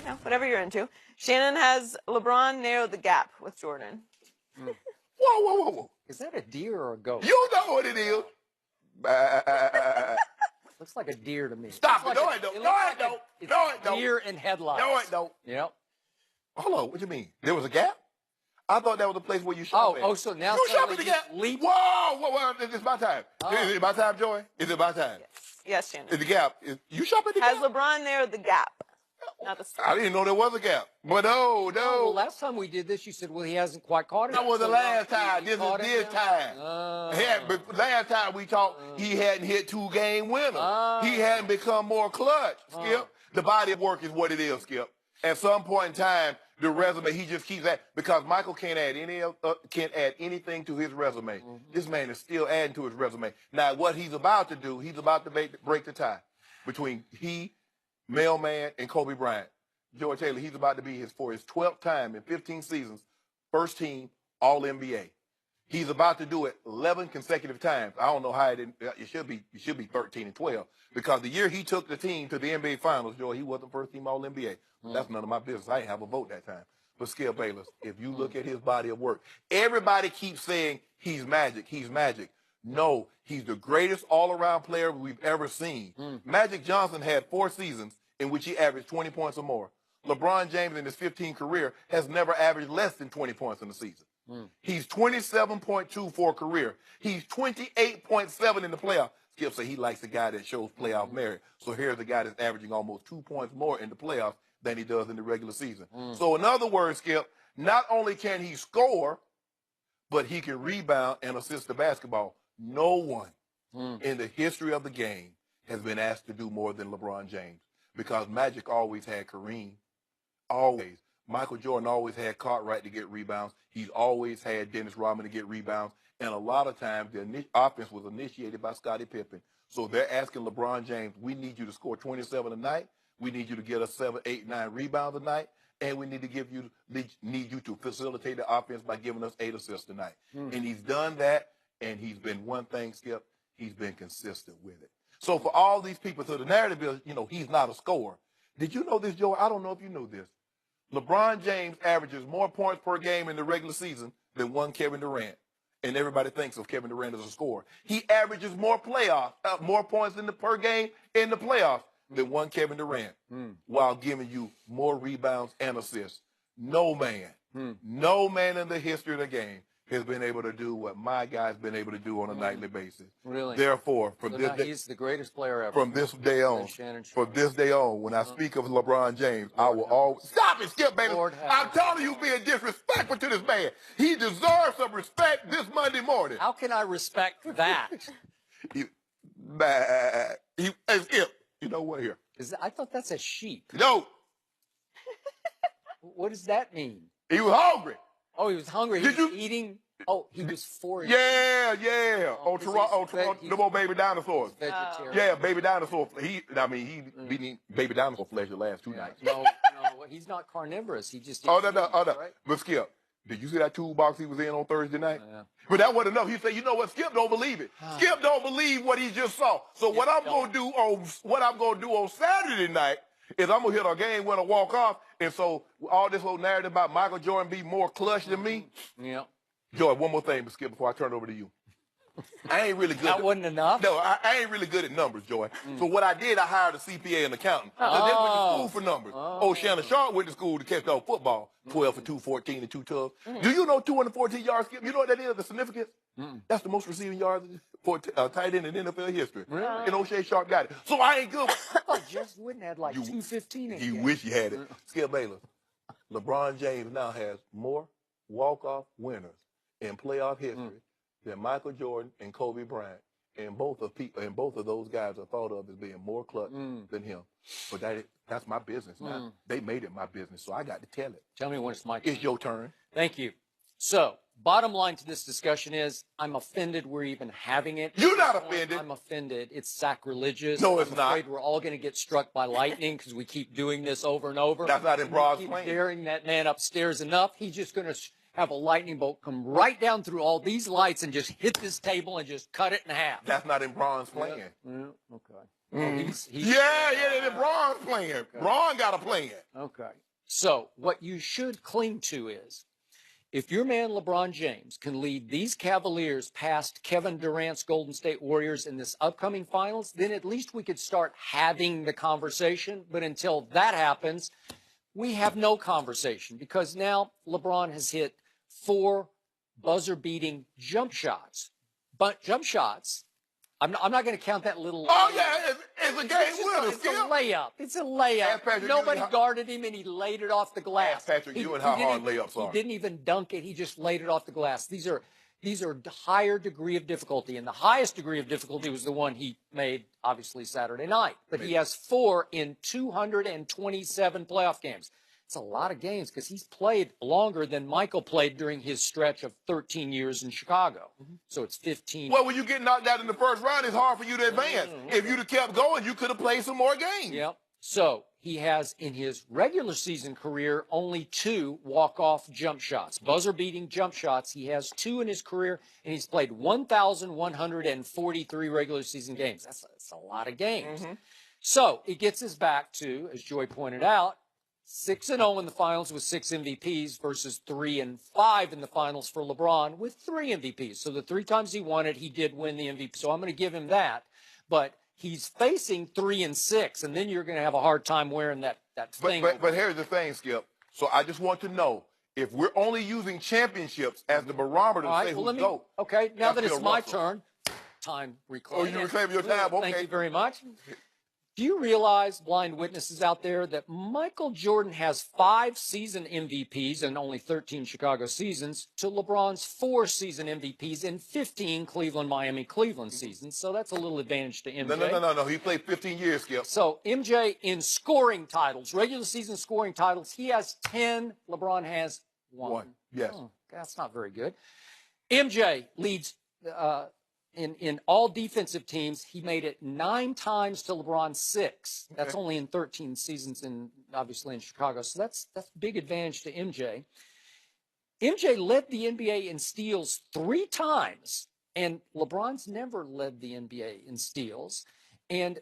know, whatever you're into. Shannon has LeBron narrow the gap with Jordan. Whoa, whoa, whoa, whoa. Is that a deer or a goat? You know what it is. Looks like a deer to me. Stop it. Like No, it don't. No, it don't. No, it don't. Deer in headlights. No, it don't. Yep. Hold on. What you mean? There was a gap? I thought that was a place where you shop at. Oh, so now you shop at the you gap. leap. Whoa, whoa, whoa. It's my time. Is it my time, Joy? Is it my time? Yes, Shannon. Is the gap? You shop at the Has gap? LeBron narrowed the gap? Not the I didn't know there was a gap. But no. Well, last time we did this, you said, well, he hasn't quite caught it. That was the last time. This is this time. But Last time we talked, he hadn't hit 2-game winners. He hadn't become more clutch, Skip. The body of work is what it is, Skip. At some point in time, the resume, he just keeps that because Michael can't add anything to his resume. This man is still adding to his resume. Now, what he's about to do, he's about to break the tie between Mailman, and Kobe Bryant. George Taylor, he's about to be for his 12th time in 15 seasons, first team All-NBA. He's about to do it 11 consecutive times. I don't know how it should be 13 and 12 because the year he took the team to the NBA Finals, George, he wasn't first team All-NBA. That's none of my business. I didn't have a vote that time. But Skip Bayless, if you look at his body of work, everybody keeps saying he's magic. He's magic. No, he's the greatest all-around player we've ever seen. Magic Johnson had 4 seasons in which he averaged 20 points or more. LeBron James in his 15 career has never averaged less than 20 points in a season. He's 27.2 for a career. He's 28.7 in the playoffs. Skip said he likes the guy that shows playoff merit. So here's the guy that's averaging almost 2 points more in the playoffs than he does in the regular season. So in other words, Skip, not only can he score, but he can rebound and assist the basketball. No one in the history of the game has been asked to do more than LeBron James because Magic always had Kareem, always. Michael Jordan always had Cartwright to get rebounds. He's always had Dennis Rodman to get rebounds. And a lot of times the offense was initiated by Scottie Pippen. So they're asking LeBron James, we need you to score 27 a night. We need you to get us 7, 8, 9 rebounds a night. And we need you to facilitate the offense by giving us 8 assists tonight. And he's done that. And he's been one thing, Skip, he's been consistent with it. So for all these people, so the narrative is, he's not a scorer. Did you know this, Joe? I don't know if you knew this. LeBron James averages more points per game in the regular season than one Kevin Durant. And everybody thinks of Kevin Durant as a scorer. He averages more points per game in the playoffs than one Kevin Durant, while giving you more rebounds and assists. No man in the history of the game has been able to do what my guy's been able to do on a nightly basis. Really? Therefore, he's the greatest player ever. From this day on, when I speak of LeBron James, I will always stop it, Skip, baby. I'm telling you, being disrespectful to this man. He deserves some respect this Monday morning. How can I respect that? Skip, you know what here? I thought that's a sheep. No. What does that mean? He was hungry. Oh, he was hungry. He was eating. Oh, he was foraging. Yeah. Toronto, the more baby dinosaurs. Vegetarian. Yeah, baby dinosaur. He been eating baby dinosaur flesh the last 2 nights. No, he's not carnivorous. He just. No. Right? But Skip, did you see that toolbox he was in on Thursday night? Yeah. But that wasn't enough. He said, you know what? Skip don't believe it. Skip don't believe what he just saw. So what I'm gonna do on Saturday night is I'm gonna hit a game winner walk off. And so all this whole narrative about Michael Jordan being more clutch than me. Yeah. Joy, one more thing, Skip, before I turn it over to you. I ain't really good. That wasn't enough? No, I ain't really good at numbers, Joy. So what I did, I hired a CPA and accountant. So they went to school for numbers. Shannon Sharp went to school to catch off football. 12 for 214 and 2 tubs. Do you know 214 yards, Skip? You know what that is, the significance? That's the most receiving yards for a tight end in NFL history. Really? And O'Shea Sharp got it. So I ain't good. Jeff Wooden had like 215 in You wish you had it. Skip Bayless. LeBron James now has more walk-off winners in playoff history than Michael Jordan and Kobe Bryant. And both of those guys are thought of as being more clutch than him. But that's my business now. They made it my business, so I got to tell it. Tell me when it's my turn. It's your turn. Thank you. So, bottom line to this discussion is, I'm offended we're even having it. You're not offended. I'm offended. It's sacrilegious. No, it's I'm not. afraid we're all going to get struck by lightning because we keep doing this over and over. That's not in Bron's plan. Keep daring that man upstairs enough. He's just going to have a lightning bolt come right down through all these lights and just hit this table and just cut it in half. That's not in Bron's plan. Yeah. Okay. Oh, he's Yeah, Braun's playing. Okay. Braun got a plan. Okay. So what you should cling to is, if your man LeBron James can lead these Cavaliers past Kevin Durant's Golden State Warriors in this upcoming finals, then at least we could start having the conversation. But until that happens, we have no conversation, because now LeBron has hit 4 buzzer-beating jump shots. But jump shots, I'm not going to count that little. Oh, yeah, it's a game winner. It's a layup. It's a layup. Patrick, Nobody guarded him, and he laid it off the glass. Patrick Ewing, how hard layups are. He didn't even dunk it. He just laid it off the glass. These are higher degree of difficulty, and the highest degree of difficulty was the one he made, obviously, Saturday night. But he has 4 in 227 playoff games. It's a lot of games, because he's played longer than Michael played during his stretch of 13 years in Chicago. So it's 15. Well, when you get knocked out in the first round, it's hard for you to advance. If you'd have kept going, you could have played some more games. Yep. So he has, in his regular season career, only 2 walk-off jump shots, buzzer-beating jump shots. He has 2 in his career, and he's played 1,143 regular season games. That's a lot of games. So it gets us back to, as Joy pointed out, 6-0 in the finals with 6 MVPs versus 3-5 in the finals for LeBron with 3 MVPs. So the 3 times he won it, he did win the MVP. So I'm going to give him that. But he's facing 3-6, and then you're going to have a hard time wearing that thing. But here's the thing, Skip. So I just want to know, if we're only using championships as the barometer to say who's GOAT. Okay, now that it's my turn, time reclaim. Oh, you reclaim your time? Okay. Thank you very much. Do you realize, blind witnesses out there, that Michael Jordan has 5 season MVPs and only 13 Chicago seasons to LeBron's 4 season MVPs in 15 Cleveland seasons? So that's a little advantage to MJ. No. He played 15 years, Skip. So MJ in scoring titles, regular season scoring titles, he has 10. LeBron has 1. Yes. Oh, that's not very good. MJ leads in all defensive teams. He made it 9 times to LeBron's 6. That's only in 13 seasons, obviously in Chicago. So that's big advantage to MJ. MJ led the NBA in steals 3 times, and LeBron's never led the NBA in steals. And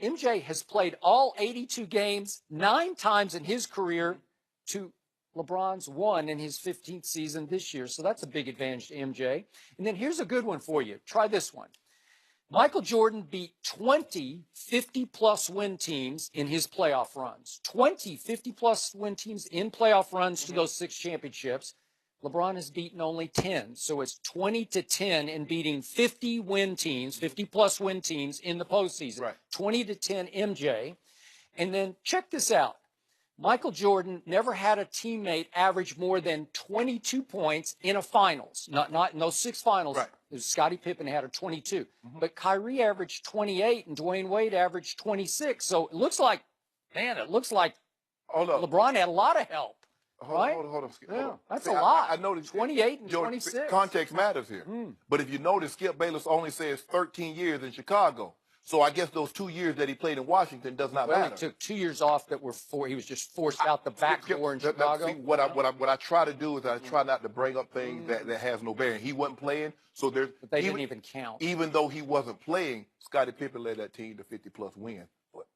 MJ has played all 82 games 9 times in his career to LeBron's 1 in his 15th season this year. So that's a big advantage to MJ. And then here's a good one for you. Try this one. Michael Jordan beat 20 50-plus win teams in his playoff runs. 20 50-plus win teams in playoff runs to those 6 championships. LeBron has beaten only 10. So it's 20-10 in beating 50-win teams, 50-plus win teams in the postseason. Right. 20-10 MJ. And then check this out. Michael Jordan never had a teammate average more than 22 points in a finals. Not in those 6 finals. Right. Scottie Pippen had a 22. But Kyrie averaged 28 and Dwayne Wade averaged 26. So it looks like LeBron had a lot of help. Right? Hold on, Skip. Yeah, that's a lot. I noticed 28 and Jordan, 26. Context matters here. But if you notice, Skip Bayless only says 13 years in Chicago. So I guess those 2 years that he played in Washington does not matter. He took 2 years off that were he was just forced out the back door in Chicago. See, what I try to do is I try not to bring up things that has no bearing. He wasn't playing, so there's. But they didn't even count. Even though he wasn't playing, Scottie Pippen led that team to 50-plus wins. But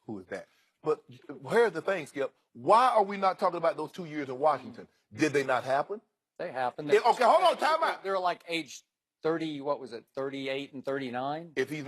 who is that? But here's the thing, Skip. Why are we not talking about those 2 years in Washington? Did they not happen? They happened. Okay, hold on, time out. They're like age 30. What was it? 38 and 39. If he's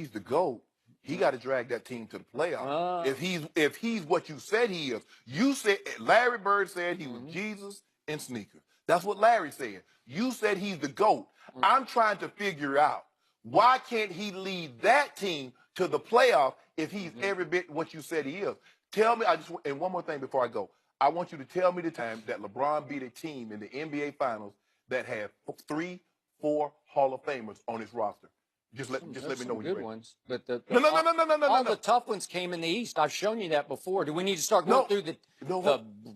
the GOAT, he got to drag that team to the playoffs. If he's what you said he is, you said Larry Bird said he was Jesus in sneakers. That's what Larry said. You said he's the GOAT. I'm trying to figure out, why can't he lead that team to the playoff if he's every bit what you said he is? Tell me, and one more thing before I go. I want you to tell me the time that LeBron beat a team in the NBA Finals that had 3, 4 Hall of Famers on his roster. Just let me know when you're ready. Ones, but No. All the tough ones came in the East. I've shown you that before. Do we need to start going through the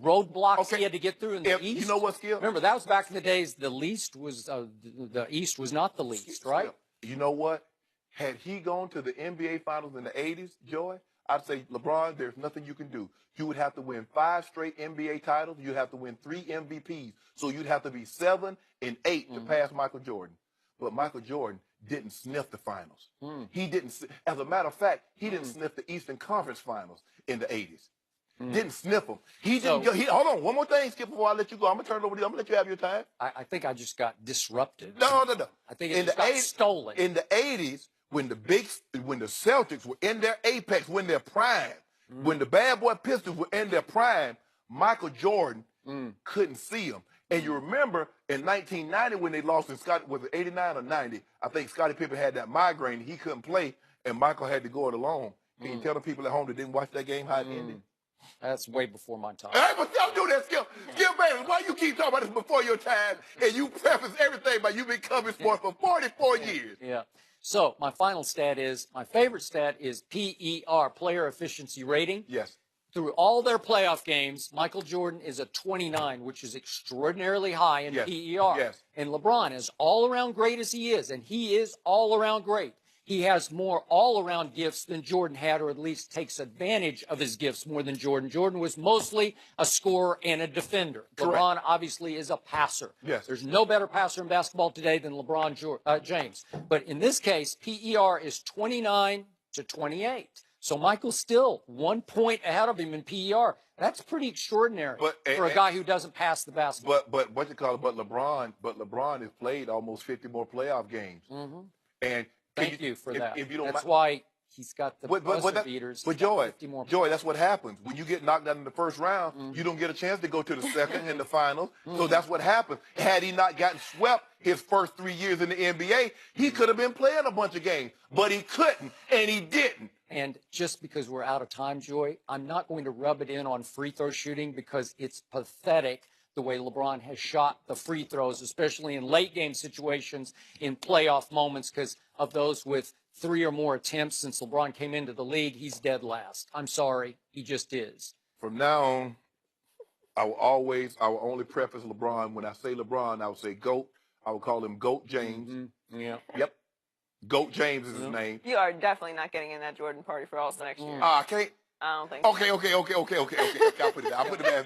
roadblocks he had to get through in the East? You know what, Skip? Remember, that was back in the days. The least was the East was not the least, right? You know what? Had he gone to the NBA Finals in the '80s, Joy, I'd say, LeBron, there's nothing you can do. You would have to win 5 straight NBA titles. You'd have to win 3 MVPs. So you'd have to be 7 and 8 to pass Michael Jordan. But Michael Jordan didn't sniff the finals. He didn't. As a matter of fact, he didn't sniff the Eastern Conference Finals in the 80s. Didn't sniff them. He didn't. Hold on, one more thing, Skip. Before I let you go, I'm gonna turn it over to you. I'm gonna let you have your time. I think I just got disrupted. No. I think it just got stolen. In the 80s, when the Celtics were in their apex, when their prime, when the bad boy Pistons were in their prime, Michael Jordan couldn't see them. And you remember in 1990 when they lost in was it 89 or 90? I think Scottie Pippen had that migraine. He couldn't play, and Michael had to go it alone. Can you tell the people at home that didn't watch that game how it ended? That's way before my time. Hey, but don't do that, Skip. Skip, baby, why you keep talking about this before your time, and you preface everything by you been covering sports for 44 years? Yeah. So my final stat is, my favorite stat is PER, player efficiency rating. Yes. Through all their playoff games, Michael Jordan is a 29, which is extraordinarily high in PER. Yes. And LeBron, as all-around great as he is, and he is all-around great, he has more all-around gifts than Jordan had, or at least takes advantage of his gifts more than Jordan. Jordan was mostly a scorer and a defender. Correct. LeBron obviously is a passer. Yes. There's no better passer in basketball today than LeBron James. But in this case, PER is 29 to 28. So Michael's still 1 point ahead of him in PER. That's pretty extraordinary for a guy who doesn't pass the basketball. But what you call it? But LeBron has played almost 50 more playoff games. And Thank you for that. If you don't that's why he's got the buzzer beaters. But Joy, that's what happens. When you get knocked out in the first round, you don't get a chance to go to the second and the final. So that's what happens. Had he not gotten swept his first 3 years in the NBA, he could have been playing a bunch of games. But he couldn't, and he didn't. And just because we're out of time, Joy, I'm not going to rub it in on free throw shooting because it's pathetic the way LeBron has shot the free throws, especially in late game situations in playoff moments, because of those with 3 or more attempts since LeBron came into the league, he's dead last. I'm sorry, he just is. From now on, I will only preface LeBron. When I say LeBron, I will say GOAT. I will call him GOAT James. Yeah. Yep. GOAT James is his name. You are definitely not getting in that Jordan party for All-Star next year. I can't. I don't think so. Okay. I'll put it down.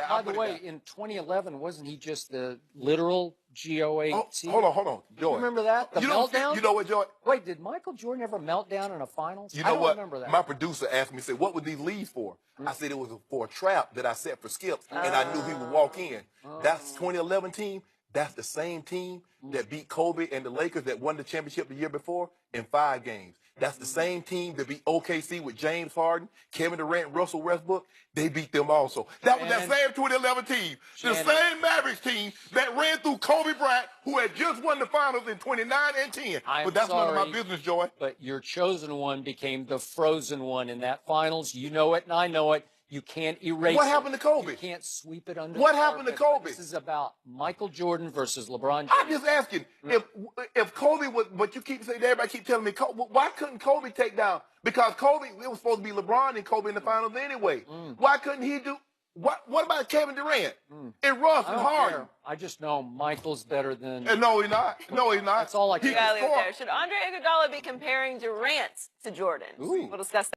By the way, in 2011, wasn't he just the literal GOAT? Hold on, Joy. You remember that? The meltdown? You know what, Joy? Wait, did Michael Jordan ever melt down in a finals? You know I don't what? remember that. My producer asked me, said, what were these leads for? I said it was for a trap that I set for Skip, and I knew he would walk in. That's 2011 team. That's the same team that beat Kobe and the Lakers that won the championship the year before in 5 games. That's the same team that beat OKC with James Harden, Kevin Durant, Russell Westbrook. They beat them also. That was that same 2011 team. The same Mavericks team that ran through Kobe Bryant, who had just won the finals in 29 and 10. But that's none of my business, Joy. But your chosen one became the frozen one in that finals. You know it, and I know it. You can't erase What happened to Kobe? You can't sweep it under What the happened to carpet. Kobe? This is about Michael Jordan versus LeBron James. I'm just asking, if Kobe was, what you keep saying, everybody keep telling me, why couldn't Kobe take down? Because Kobe, it was supposed to be LeBron and Kobe in the finals anyway. Why couldn't he do? What about Kevin Durant and Russ and Harden? I just know Michael's better than. No, he's not. No, he's not. That's all I can. Should Andre Iguodala be comparing Durant to Jordan? Ooh. We'll discuss that.